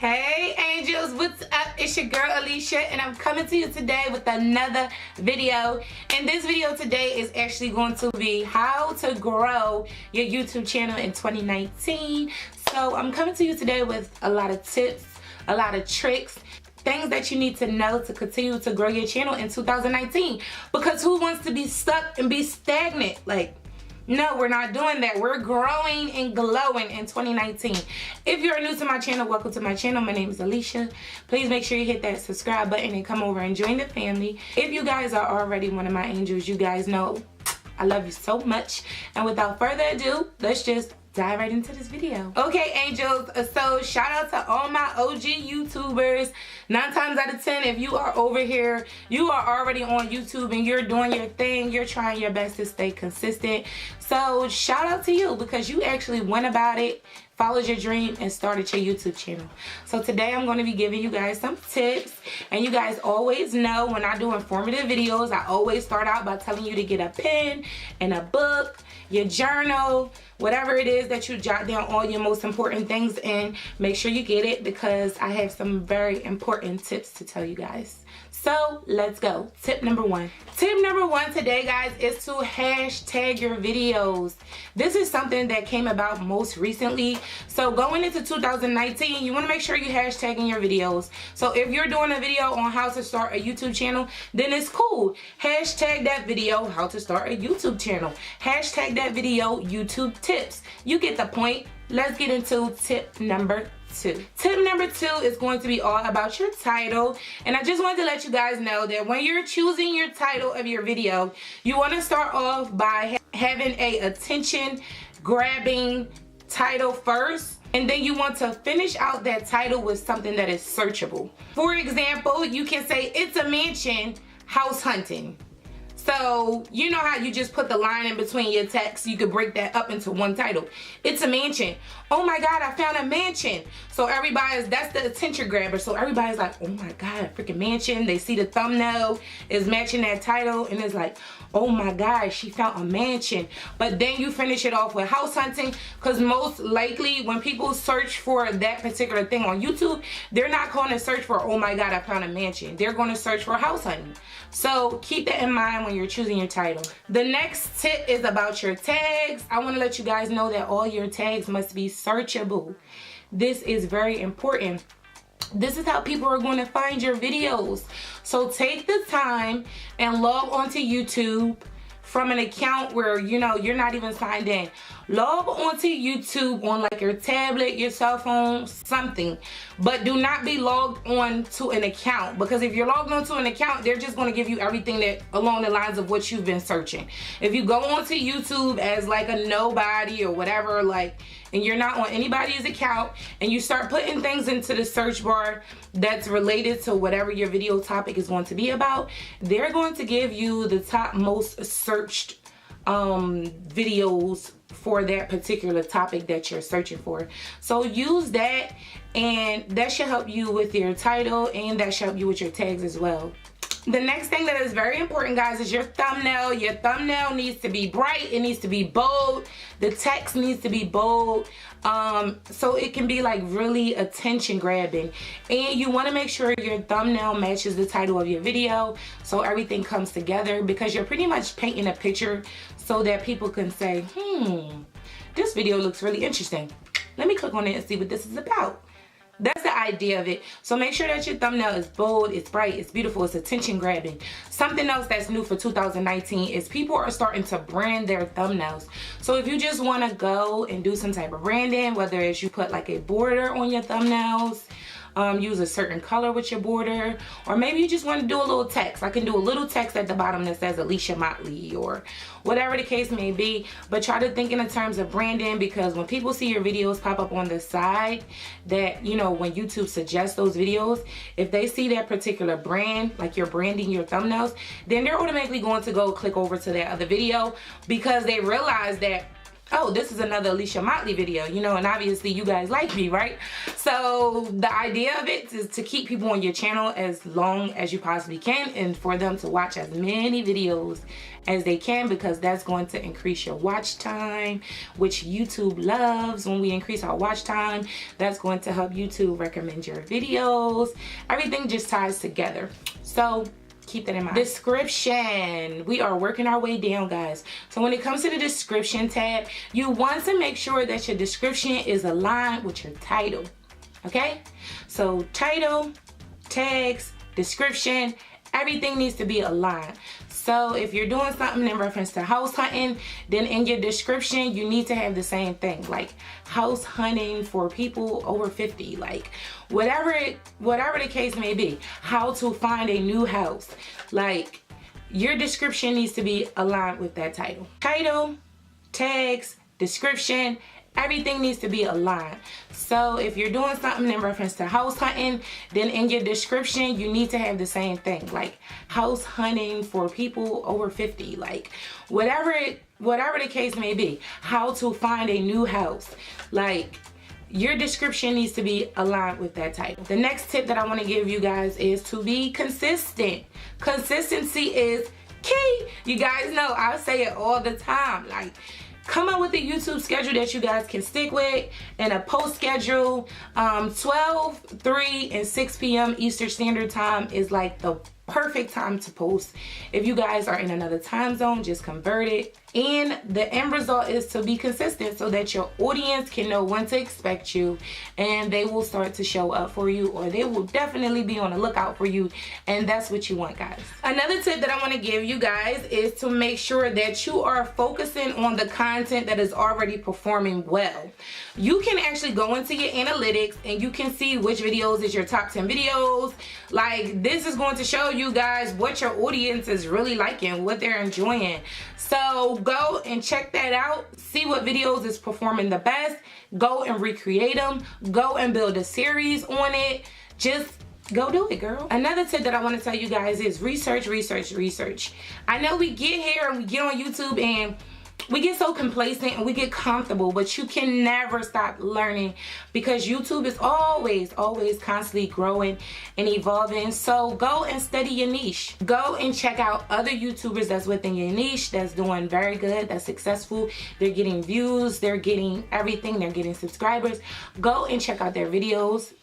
Hey angels, what's up? It's your girl Alicia and I'm coming to you today with another video. And this video today is actually going to be how to grow your YouTube channel in 2019. So I'm coming to you today with a lot of tips, a lot of tricks, things that you need to know to continue to grow your channel in 2019. Because who wants to be stuck and be stagnant? Like, no, we're not doing that. We're growing and glowing in 2019. If you're new to my channel, welcome to my channel. My name is Alicia. Please make sure you hit that subscribe button and come over and join the family. If you guys are already one of my angels, you guys know I love you so much. And without further ado, let's just dive right into this video. Okay, angels, so shout out to all my OG YouTubers. 9 times out of 10, if you are over here, you are already on YouTube and you're doing your thing, you're trying your best to stay consistent. So shout out to you because you actually went about it, followed your dream, and started your YouTube channel. So today I'm going to be giving you guys some tips. And you guys always know when I do informative videos, I always start out by telling you to get a pen and a book, your journal, whatever it is that you jot down all your most important things in. Make sure you get it because I have some very important tips to tell you guys. So let's go. Tip number 1. Tip number 1 today, guys, is to hashtag your videos. This is something that came about most recently. So going into 2019, you want to make sure you're hashtagging your videos. So if you're doing a video on how to start a YouTube channel, then it's cool. Hashtag that video, how to start a YouTube channel. Hashtag that video, YouTube tips. You get the point. Let's get into tip number 2. Tip number 2 is going to be all about your title. And I just wanted to let you guys know that when you're choosing your title of your video, you want to start off by having a attention grabbing title first. And then you want to finish out that title with something that is searchable. For example, you can say it's a mansion house hunting. So, you know how you just put the line in between your text, you could break that up into one title. It's a mansion. Oh my God, I found a mansion. So that's the attention grabber. So everybody's like, oh my God, a freaking mansion. They see the thumbnail is matching that title and it's like, oh my God, she found a mansion. But then you finish it off with house hunting, because most likely when people search for that particular thing on YouTube, they're not going to search for, oh my God, I found a mansion. They're going to search for house hunting. So keep that in mind when you're choosing your title. The next tip is about your tags. I want to let you guys know that all your tags must be searchable. This is very important. This is how people are going to find your videos. So take the time and log onto YouTube from an account where, you know, you're not even signed in. Log onto YouTube on like your tablet, your cell phone, something. But do not be logged on to an account, because if you're logged onto an account, they're just going to give you everything that along the lines of what you've been searching. If you go onto YouTube as like a nobody or whatever, like, and you're not on anybody's account, and you start putting things into the search bar that's related to whatever your video topic is going to be about, they're going to give you the top most searched videos for that particular topic that you're searching for. So use that, and that should help you with your title, and that should help you with your tags as well. The next thing that is very important, guys, is your thumbnail. Your thumbnail needs to be bright. It needs to be bold. The text needs to be bold. So it can be like really attention grabbing. And you want to make sure your thumbnail matches the title of your video, so everything comes together, because you're pretty much painting a picture so that people can say, this video looks really interesting. Let me click on it and see what this is about. That's the idea of it. So make sure that your thumbnail is bold, it's bright, it's beautiful, it's attention grabbing. Something else that's new for 2019 is people are starting to brand their thumbnails. So if you just want to go and do some type of branding, whether it's you put like a border on your thumbnails, use a certain color with your border, or maybe you just want to do a little text. I can do a little text at the bottom that says Alicia Motley or whatever the case may be, but try to think in the terms of branding, because when people see your videos pop up on the side, that, you know, when YouTube suggests those videos, if they see that particular brand, like you're branding your thumbnails, then they're automatically going to go click over to that other video, because they realize that oh, this is another Alicia Motley video, you know, and obviously you guys like me, right? So the idea of it is to keep people on your channel as long as you possibly can, and for them to watch as many videos as they can, because that's going to increase your watch time, which YouTube loves. When we increase our watch time, that's going to help YouTube recommend your videos. Everything just ties together. So keep that in mind. Description. We are working our way down, guys. So when it comes to the description tab, you want to make sure that your description is aligned with your title. Okay? So title, tags, description, everything needs to be aligned. So if you're doing something in reference to house hunting, then in your description you need to have the same thing, like house hunting for people over 50, like whatever the case may be, how to find a new house. Like, your description needs to be aligned with that title. Title, tags, description, everything needs to be aligned. So if you're doing something in reference to house hunting, then in your description you need to have the same thing, like house hunting for people over 50, like whatever the case may be, how to find a new house. Like, your description needs to be aligned with that title. The next tip that I want to give you guys is to be consistent. Consistency is key. You guys know I say it all the time. Like, come up with a YouTube schedule that you guys can stick with, and a post schedule. 12, 3, and 6 p.m. Eastern Standard Time is like the perfect time to post. If you guys are in another time zone, just convert it. And the end result is to be consistent so that your audience can know when to expect you, and they will start to show up for you, or they will definitely be on the lookout for you, and that's what you want, guys. Another tip that I want to give you guys is to make sure that you are focusing on the content that is already performing well. You can actually go into your analytics and you can see which videos is your top 10 videos. Like, this is going to show you guys what your audience is really liking, what they're enjoying. So go and check that out. See what videos is performing the best. Go and recreate them. Go and build a series on it. Just go do it, girl. Another tip that I want to tell you guys is research, research, research. I know we get here and we get on YouTube and we get so complacent and we get comfortable, but you can never stop learning, because YouTube is always constantly growing and evolving. So go and study your niche. Go and check out other YouTubers that's within your niche that's doing very good, that's successful. They're getting views, they're getting everything, they're getting subscribers. Go and check out their videos.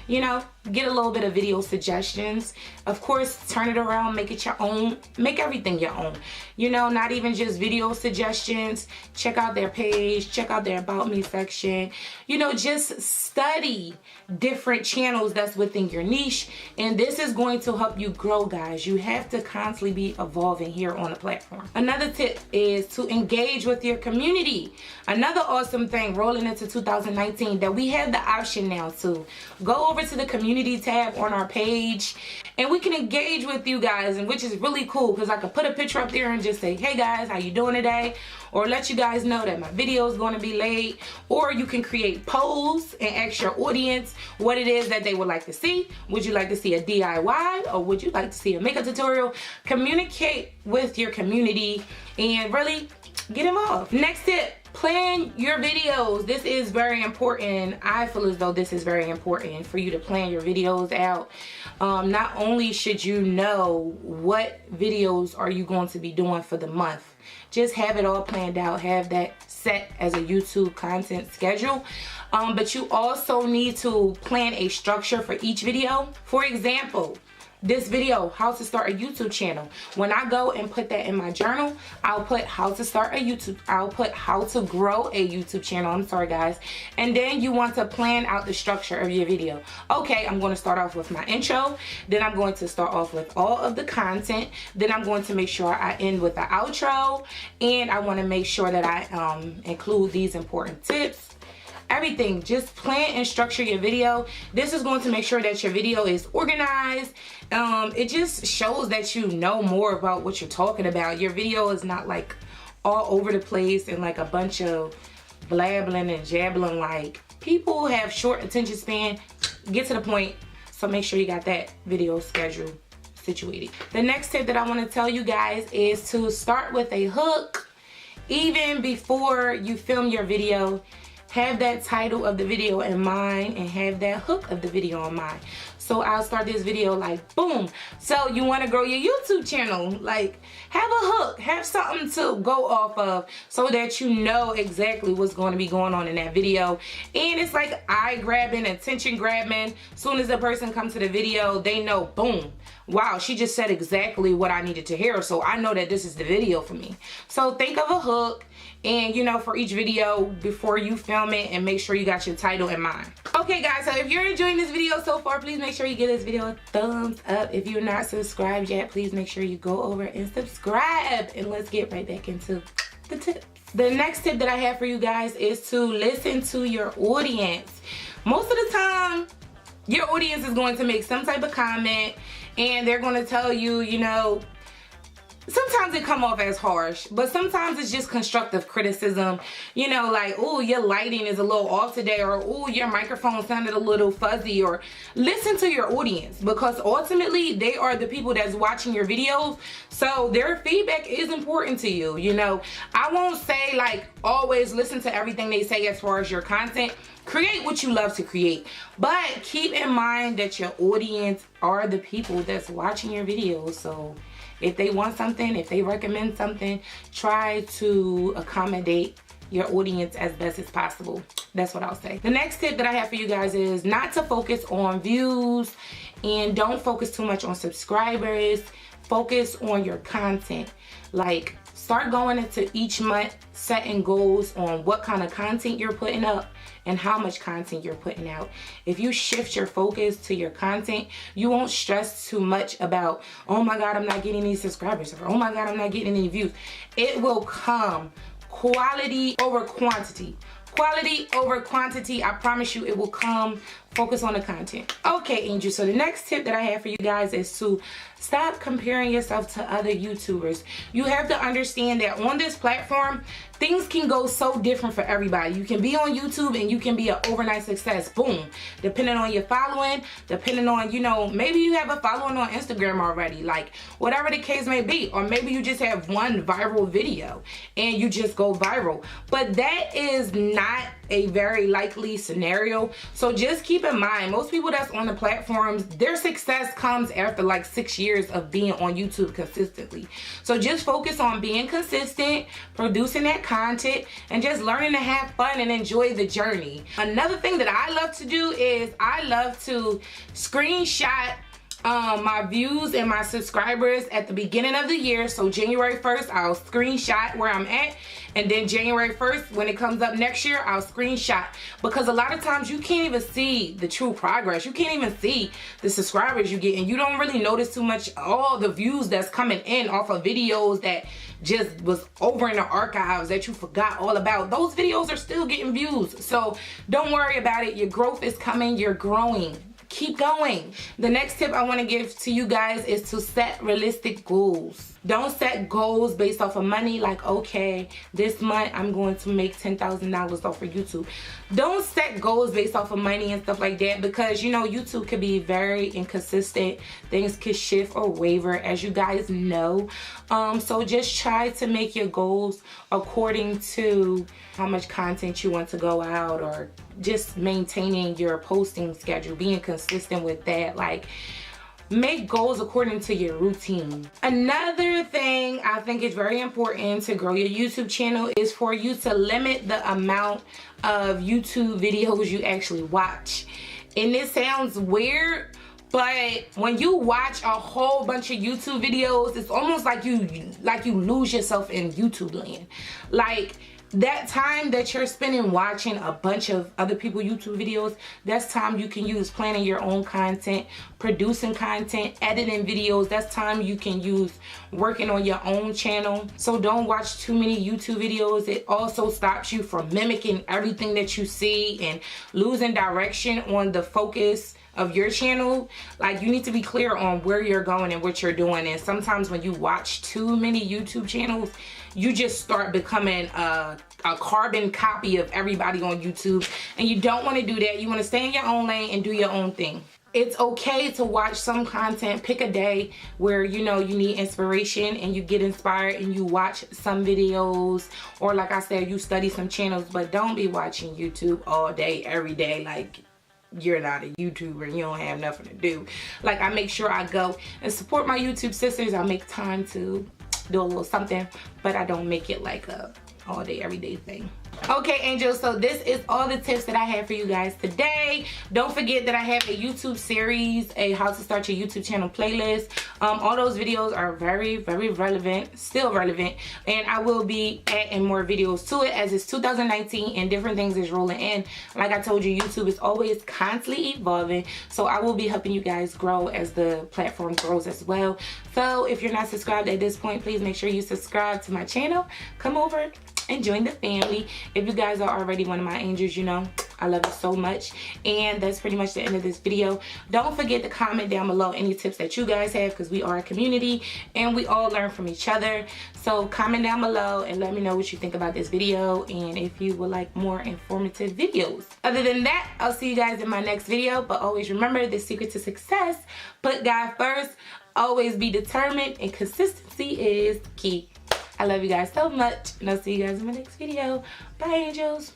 You know, get a little bit of video suggestions. Of course, turn it around, make it your own. Make everything your own. You know, not even just video suggestions. Check out their page, check out their About Me section. You know, just study different channels that's within your niche, and this is going to help you grow, guys. You have to constantly be evolving here on the platform. Another tip is to engage with your community. Another awesome thing rolling into 2019 that we have the option now to go over to the community tab on our page, and we can engage with you guys, and which is really cool, because I could put a picture up there and just say, hey guys, how you doing today? Or let you guys know that my video is going to be late. Or you can create polls and ask your audience what it is that they would like to see. Would you like to see a DIY, or would you like to see a makeup tutorial? Communicate with your community and really get involved. Next tip, plan your videos. This is very important. I feel as though this is very important for you to plan your videos out. Not only should you know what videos are you going to be doing for the month, just have it all planned out, have that set as a YouTube content schedule. But you also need to plan a structure for each video. For example, this video, how to start a YouTube channel. When I go and put that in my journal, I'll put how to start a YouTube, I'll put how to grow a YouTube channel. I'm sorry guys. And then you want to plan out the structure of your video. Okay, I'm going to start off with my intro. Then I'm going to start off with all of the content. Then I'm going to make sure I end with the outro. And I want to make sure that I include these important tips. Everything, just plan and structure your video. This is going to make sure that your video is organized. It just shows that you know more about what you're talking about. Your video is not like all over the place and like a bunch of blabbling and jabbling. Like, people have short attention span. Get to the point. So make sure you got that video schedule situated. The next tip that I want to tell you guys is to start with a hook even before you film your video, have that title of the video in mind and have that hook of the video in mind. So I'll start this video like boom. So you want to grow your YouTube channel, like have a hook, have something to go off of so that you know exactly what's going to be going on in that video. And it's like eye grabbing, attention grabbing. Soon as the person comes to the video, they know, boom, wow, she just said exactly what I needed to hear, so I know that this is the video for me. So think of a hook, and you know, for each video before you film it, and make sure you got your title in mind. Okay guys, so if you're enjoying this video so far, please make sure you give this video a thumbs up. If you're not subscribed yet, please make sure you go over and subscribe, and let's get right back into the tips. The next tip that I have for you guys is to listen to your audience. Most of the time, your audience is going to make some type of comment, and they're going to tell you, you know, sometimes it come off as harsh, but sometimes it's just constructive criticism. You know, like, oh, your lighting is a little off today, or oh, your microphone sounded a little fuzzy. Or listen to your audience, because ultimately they are the people that's watching your videos, so their feedback is important to you. You know, I won't say like always listen to everything they say as far as your content. Create what you love to create, but keep in mind that your audience are the people that's watching your videos. So if they want something, if they recommend something, try to accommodate your audience as best as possible. That's what I'll say. The next tip that I have for you guys is not to focus on views, and don't focus too much on subscribers. Focus on your content. Like, start going into each month setting goals on what kind of content you're putting up and how much content you're putting out. If you shift your focus to your content, you won't stress too much about, oh my God, I'm not getting any subscribers, or oh my God, I'm not getting any views. It will come. Quality over quantity. Quality over quantity. I promise you it will come. Focus on the content. Okay, Angel, so the next tip that I have for you guys is to stop comparing yourself to other YouTubers. You have to understand that on this platform, things can go so different for everybody. You can be on YouTube and you can be an overnight success, boom, depending on your following, depending on, you know, maybe you have a following on Instagram already, like whatever the case may be, or maybe you just have one viral video and you just go viral. But that is not a very likely scenario. So just keep in mind, most people that's on the platforms, their success comes after like 6 years of being on YouTube consistently. So just focus on being consistent, producing that content, and just learning to have fun and enjoy the journey. Another thing that I love to do is I love to screenshot my views and my subscribers at the beginning of the year. So January 1st, I'll screenshot where I'm at, and then January 1st, when it comes up next year, I'll screenshot, because a lot of times you can't even see the true progress. You can't even see the subscribers you get, and you don't really notice too much all the views that's coming in off of videos that just was over in the archives that you forgot all about. Those videos are still getting views, so don't worry about it. Your growth is coming. You're growing. Keep going. The next tip I want to give to you guys is to set realistic goals. Don't set goals based off of money, like, okay, this month I'm going to make $10,000 off of YouTube. Don't set goals based off of money and stuff like that, because, you know, YouTube could be very inconsistent. Things could shift or waver, as you guys know. So just try to make your goals according to how much content you want to go out, or just maintaining your posting schedule, being consistent with that. Like, make goals according to your routine. Another thing I think is very important to grow your YouTube channel is for you to limit the amount of YouTube videos you actually watch. And this sounds weird, but when you watch a whole bunch of YouTube videos, it's almost like you lose yourself in YouTube land. Like, that time that you're spending watching a bunch of other people's YouTube videos, that's time you can use planning your own content, producing content, editing videos. That's time you can use working on your own channel. So don't watch too many YouTube videos. It also stops you from mimicking everything that you see and losing direction on the focus of your channel. Like, you need to be clear on where you're going and what you're doing. And sometimes when you watch too many YouTube channels, you just start becoming a carbon copy of everybody on YouTube, and you don't want to do that. You want to stay in your own lane and do your own thing. it's okay to watch some content. Pick a day where you know you need inspiration and you get inspired and you watch some videos, or like I said, you study some channels, but don't be watching YouTube all day every day like you're not a YouTuber and you don't have nothing to do. Like, I make sure I go and support my YouTube sisters. I make time to do a little something, but I don't make it like a all day everyday thing. Okay, angels, so this is all the tips that I have for you guys today. Don't forget that I have a YouTube series, a how to start your YouTube channel playlist. All those videos are very, very relevant, still relevant, and I will be adding more videos to it as it's 2019 and different things is rolling in. Like I told you, YouTube is always constantly evolving, so I will be helping you guys grow as the platform grows as well. So if you're not subscribed at this point, please make sure you subscribe to my channel. Come over and join the family. If you guys are already one of my angels, you know I love you so much. And that's pretty much the end of this video. Don't forget to comment down below any tips that you guys have, because we are a community and we all learn from each other. So comment down below and let me know what you think about this video and if you would like more informative videos. Other than that, I'll see you guys in my next video. But always remember, the secret to success: put God first, always be determined, and consistency is key. I love you guys so much, and I'll see you guys in my next video. Bye, angels.